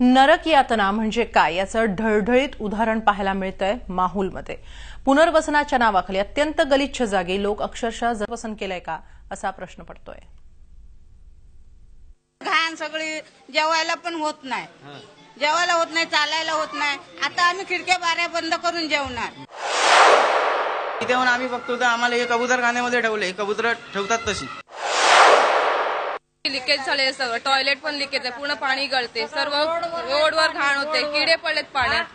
नरक यातना म्हणजे काय याचं ढळढळीत उदाहरण पाहायला मिळतंय माहूलमध्ये। पुनर्वसनाच्या नावाखाली अत्यंत गलिच्छ जागी लोक अक्षरशः जगवसन केलंय का असा प्रश्न पडतोय। घाण सगळी जेवायला पण होत नाही, जेवायला होत नाही, चालायला होत नाही। आता आम्ही खिडक्या बाऱ्या बंद करून जेवणार। इथे येऊन आम्ही बघतो तर आम्हाला हे कबूतरखान्यामध्ये ठेवले, कबूतर ठेवतात तशी। लिकेज झाले, सगळं टॉयलेट पण लिकेज आहे, पूर्ण पाणी गळते, सर्व रोडवर घाण होते, किडे पडलेत पाण्यात।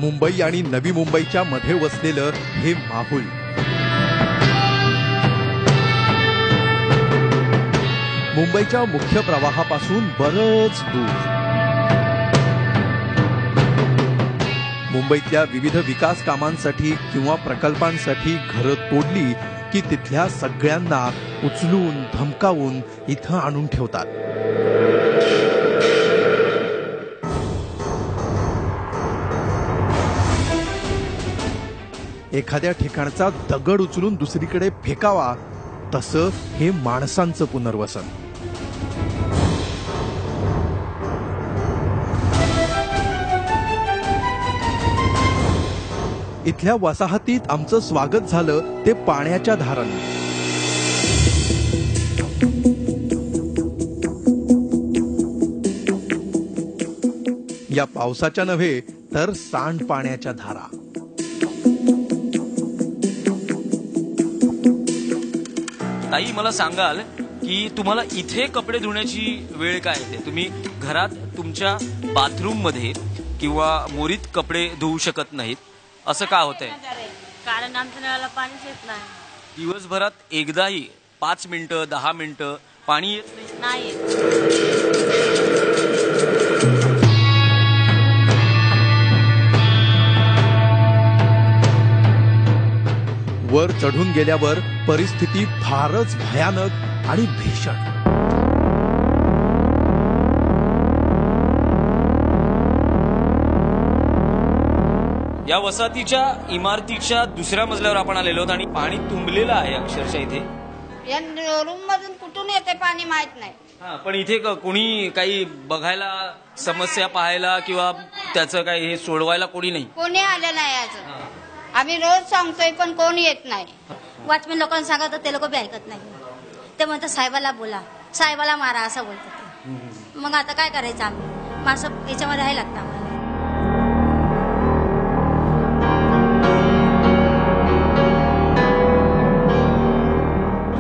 मुंबई आणि नवी मुंबईच्या मध्ये वसलेलं हे माहूल मुंबईच्या मुख्य प्रवाहापासून बरंच दूर। मुंबईतल्या विविध विकास कामांसाठी किंवा प्रकल्पांसाठी घरं तोडली की तिथल्या सगळ्यांना उचलून धमकावून इथं आणून ठेवतात। एखाद्या ठिकाणचा दगड उचलून दुसरीकडे फेकावा तसं हे माणसांचं पुनर्वसन। इथल्या वसाहतीत आमचं स्वागत झालं ते पाण्याच्या धारांनी। या पावसाच्या नव्हे तर सांडपाण्याच्या धारा। ताई, मला सांगाल की तुम्हाला इथे कपडे धुण्याची वेळ काय येते? तुम्ही घरात तुमच्या बाथरूम मध्ये किंवा मोरीत कपडे धुवू शकत नाहीत, असं का होतंय? कारण आमच्या नळाला पाणीच येत नाही। दिवसभरात एकदाही 5 मिनिटं 10 मिनिटं पाणी येत नाही? वर चढून गेल्यावर परिस्थिती फारच भयानक आणि भीषण। या वसाहतीच्या इमारतीच्या दुसऱ्या मजल्यावर आपण आलेलो आहोत आणि पाणी तुंबलेलं आहे अक्षरशः इथे। या रूम मधून कुठून येते पाणी माहित नाही। पण इथे कोणी काही बघायला, समस्या पाहायला किंवा त्याचं काही हे सोडवायला कोणी नाही? कोणी आलं नाही आज। आम्ही रोज सांगतोय पण कोण येत नाही। वॉचमॅन लोकांना सांगत ते लोक बी ऐकत नाही। ते म्हणतात साहेबाला बोला, साहेबाला मारा असं बोलतात। मग आता काय करायचं, आम्ही माणसं याच्यामध्ये आहे लागतं आम्हाला।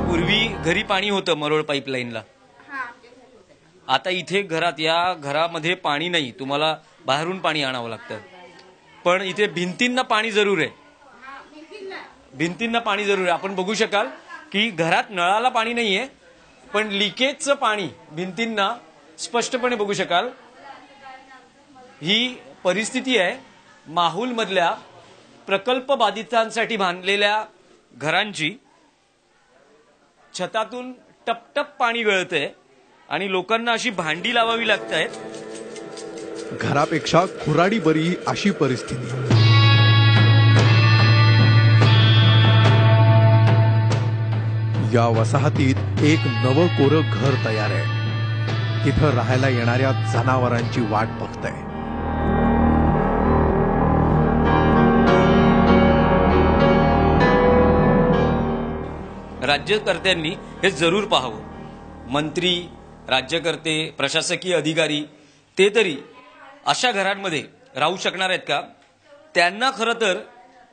पूर्वी घरी पाणी होतं मरोळ पाईपलाईनला, आता इथे घरात, या घरामध्ये पाणी नाही, तुम्हाला बाहेरून पाणी आणावं लागतं। पण इथे भिंतींना पाणी जरूर आहे, भिंतींना पाणी जरूर आहे। आपण बघू शकाल की घरात नळाला पाणी नाहीये पण लिकेजचं पाणी भिंतींना स्पष्टपणे बघू शकाल। ही परिस्थिती आहे माहूल मधल्या प्रकल्प बाधितांसाठी बांधलेल्या घरांची। छतातून टपटप पाणी गळतंय आणि लोकांना अशी भांडी लावावी लागतायत। घरापेक्षा खुराडी बरी अशी परिस्थिती। या वसाहतीत एक नवं कोरं घर तयार आहे, इथं राहायला येणाऱ्या जनावरांची वाट बघतंय। राज्यकर्त्यांनी हे जरूर पाहावं। मंत्री, राज्यकर्ते, प्रशासकीय अधिकारी ते तरी अशा घरांमध्ये राहू शकणार आहेत का? त्यांना खरं तर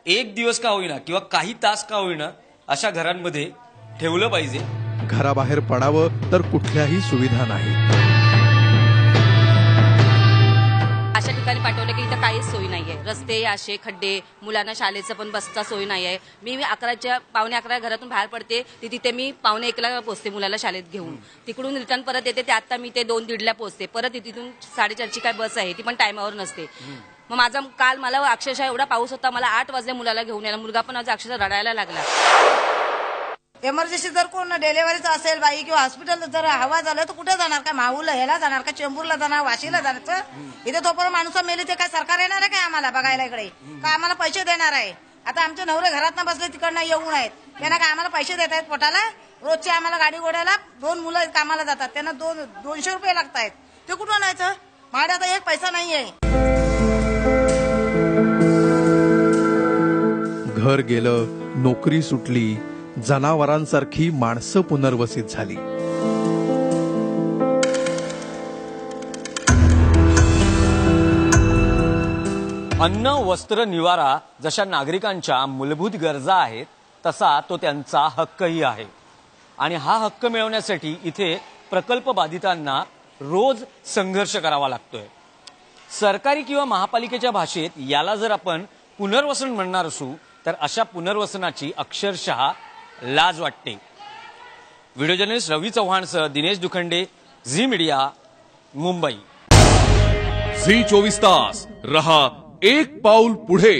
एक दिवस का होईना किंवा काही तास का होईना अशा घरांमध्ये ठेवलं पाहिजे। घराबाहेर पडावं तर कुठल्याही सुविधा नाही। अशा ठिकाणी पाठवलं की इथं काहीच सोय नाहीये, रस्ते असे खड्डे, मुलांना शाळेचं पण बसचा सोय नाहीये। मी 11 11 घरातून बाहेर पडते, तिथे मी 1:45 पोहोचते मुलाला शाळेत घेऊन, तिकडून रिटर्न परत येते, ते आता मी ते 2:30 पोहोचते, परत तिथून 4:30ची काय बस आहे ती पण टायमावर नसते। मग माझा काल मला अक्षरशः एवढा पाऊस होता, मला 8 वाजले मुलाला घेऊन यायला, मुलगा पण आज अक्षरशः रडायला लागला। इमर्जन्सी जर कोण डिलिव्हरीचं असेल बाई किंवा हॉस्पिटल जर हवा झालं तर कुठे जाणार? का माहूल ह्याला जाणार का, चेंबूरला जाणार, वाशीला जाणार? इथे तोपर्यंत माणूस मेली ते काय सरकार येणार आहे काय आम्हाला बघायला इकडे? का आम्हाला पैसे देणार आहे? आता आमचे नवरे घरात बसले तिकडनं येऊन आहेत, त्यांना काय आम्हाला पैसे देत आहेत पोटाला? रोजचे आम्हाला गाडी घोड्याला 2 मुलं कामाला जातात, त्यांना 200 रुपये लागतायत, ते कुठून आणायचं? भाड्याचा 1 पैसा नाहीये. घर गेलं, नोकरी सुटली, जनावरांसारखी माणसं पुनर्वसित झाली. अन्न, वस्त्र, निवारा जशा नागरिकांच्या मूलभूत गरजा आहेत तसा तो त्यांचा हक्कही आहे. आणि हा हक्क मिळवण्यासाठी इथे प्रकल्प बाधितांना रोज संघर्ष करावा लागतोय. सरकारी किंवा महापालिकेच्या भाषेत याला जर आपण पुनर्वसन म्हणणार असू तर अशा पुनर्वसनाची अक्षरशः लाज वाटते. व्हिडिओ जर्नलिस्ट रवी चव्हाणसह Dinesh Dukhande, Zee media, Mumbai. Zee 24 Taas रहा एक पाऊल पुढे.